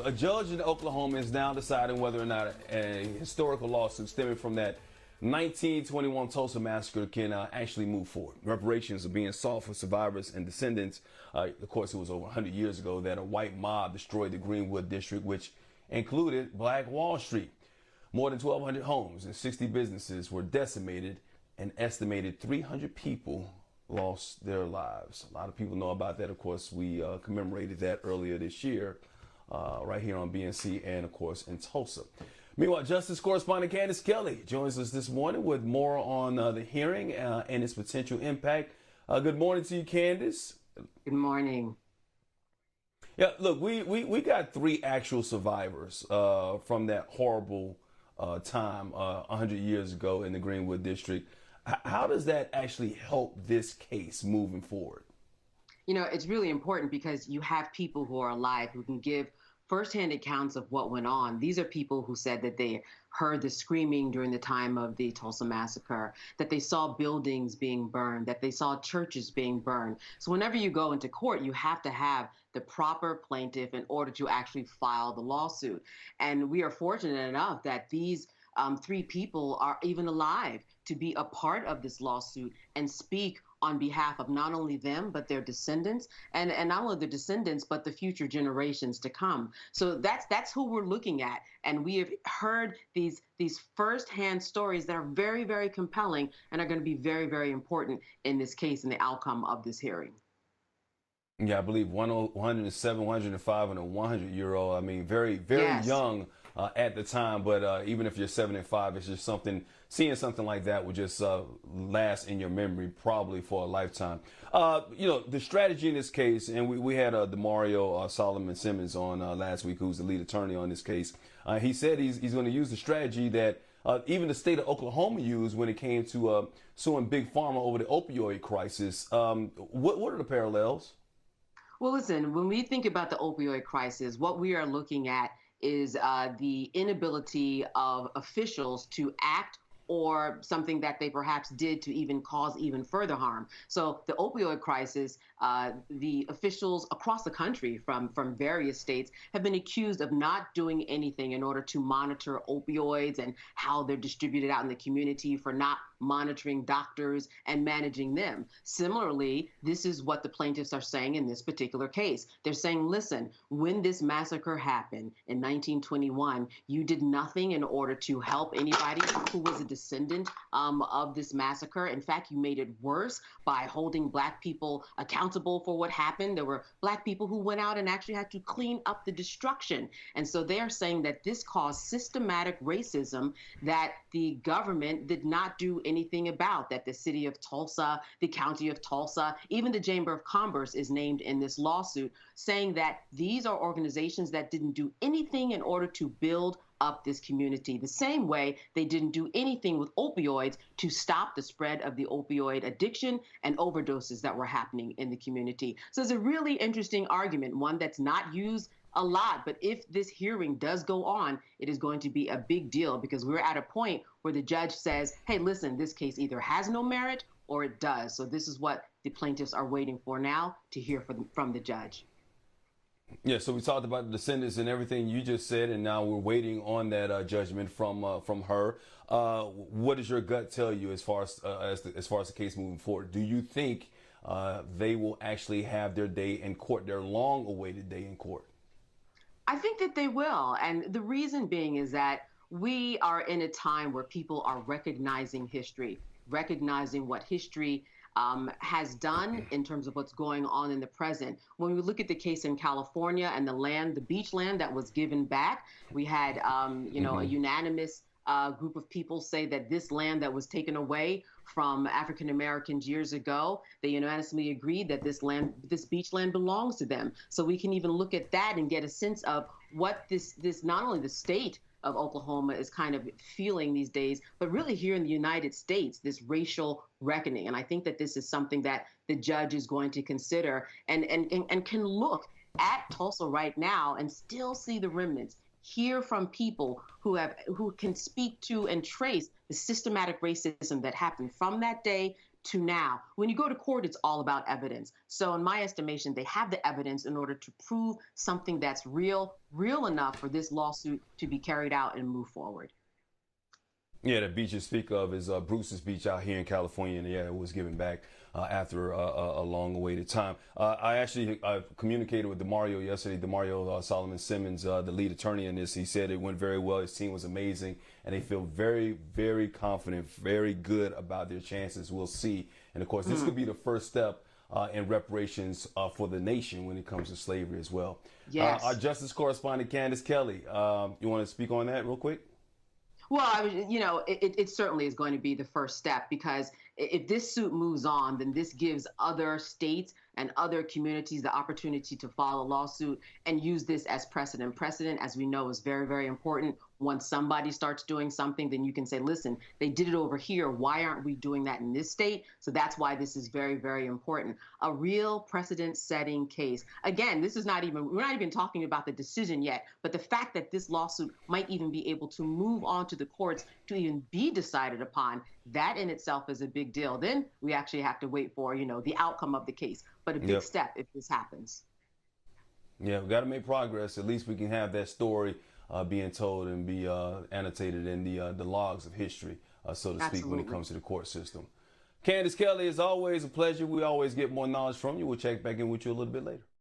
a judge in Oklahoma is now deciding whether or not a historical lawsuit stemming from that 1921 Tulsa Massacre can actually move forward. Reparations are being sought for survivors and descendants. Of course, it was over 100 years ago that a white mob destroyed the Greenwood district, which included Black Wall Street. More than 1,200 homes and 60 businesses were decimated, and estimated 300 people lost their lives. A lot of people know about that. Of course, we commemorated that earlier this year right here on BNC and, of course, in Tulsa. Meanwhile, Justice Correspondent Candice Kelly joins us this morning with more on the hearing and its potential impact. Good morning to you, Candice. Good morning. Yeah, look, we got 3 actual survivors from that horrible time 100 years ago in the Greenwood district. How does that actually help this case moving forward? You know, it's really important because you have people who are alive who can give firsthand accounts of what went on. These are people who said that they heard the screaming during the time of the Tulsa Massacre, that they saw buildings being burned, that they saw churches being burned. So whenever you go into court, you have to have the proper plaintiff in order to actually file the lawsuit. And we are fortunate enough that these 3 people are even alive to be a part of this lawsuit and speak on behalf of not only them, but their descendants, and not only the descendants, but the future generations to come. So that's who we're looking at. And we have heard these firsthand stories that are very, very compelling and are going to be very, very important in this case and the outcome of this hearing. Yeah, I believe 107, 105, and a 100-year-old. I mean, very, very Yes. young at the time. But even if you're 75, it's just seeing something like that would just last in your memory probably for a lifetime. The strategy in this case, and we had DeMario Solomon Simmons on last week, who's the lead attorney on this case. He said he's going to use the strategy that even the state of Oklahoma used when it came to suing Big Pharma over the opioid crisis. What are the parallels? Well, listen, when we think about the opioid crisis, what we are looking at is the inability of officials to act or something that they perhaps did to even cause even further harm. So the opioid crisis, the officials across the country from various states have been accused of not doing anything in order to monitor opioids and how they're distributed out in the community, for not monitoring doctors and managing them. Similarly, this is what the plaintiffs are saying in this particular case. They're saying, listen, when this massacre happened in 1921, you did nothing in order to help anybody who was a descendant of this massacre. In fact, you made it worse by holding Black people accountable for what happened. There were Black people who went out and actually had to clean up the destruction. And so they are saying that this caused systematic racism that the government did not do anything about, that the city of Tulsa, the county of Tulsa, even the Chamber of Commerce is named in this lawsuit, saying that these are organizations that didn't do anything in order to build up this community, the same way they didn't do anything with opioids to stop the spread of the opioid addiction and overdoses that were happening in the community. So it's a really interesting argument, one that's not used a lot, but if this hearing does go on, it is going to be a big deal, because we're at a point where the judge says, hey, listen, this case either has no merit or it does. So this is what the plaintiffs are waiting for now to hear from the judge. Yeah, so we talked about the descendants and everything you just said, and now we're waiting on that judgment from her. What does your gut tell you as far as the case moving forward? Do you think they will actually have their day in court, their long-awaited day in court? I think that they will. And the reason being is that we are in a time where people are recognizing history, recognizing what history has done in terms of what's going on in the present. When we look at the case in California and the beach land that was given back, we had, a unanimous group of people say that this land that was taken away from African Americans years ago, they unanimously agreed that this beach land belongs to them. So we can even look at that and get a sense of what this not only the state of Oklahoma is kind of feeling these days, but really here in the United States, this racial reckoning. And I think that this is something that the judge is going to consider and can look at Tulsa right now and still see the remnants, hear from people who can speak to and trace the systematic racism that happened from that day to now. When you go to court, it's all about evidence. So in my estimation, they have the evidence in order to prove something that's real enough for this lawsuit to be carried out and move forward. Yeah, the beach you speak of is Bruce's Beach out here in California, and yeah, it was given back after a long-awaited time. I actually communicated with DeMario yesterday. DeMario Solomon Simmons, the lead attorney in this, he said it went very well. His team was amazing, and they feel very, very confident, very good about their chances. We'll see. And of course, this could be the first step in reparations for the nation when it comes to slavery as well. Yes. Our justice correspondent, Candice Kelly, you want to speak on that real quick? Well, it certainly is going to be the first step, because if this suit moves on, then this gives other states and other communities the opportunity to file a lawsuit and use this as precedent. Precedent, as we know, is very, very important. Once somebody starts doing something, then you can say, listen, they did it over here. Why aren't we doing that in this state? So that's why this is very, very important. A real precedent-setting case. Again, we're not even talking about the decision yet, but the fact that this lawsuit might even be able to move on to the courts to even be decided upon, that in itself is a big deal. Then we actually have to wait for, the outcome of the case. But a big step if this happens. Yeah, we got to make progress. At least we can have that story being told and be annotated in the logs of history, so to speak, when it comes to the court system. Candice Kelly, it's always a pleasure. We always get more knowledge from you. We'll check back in with you a little bit later.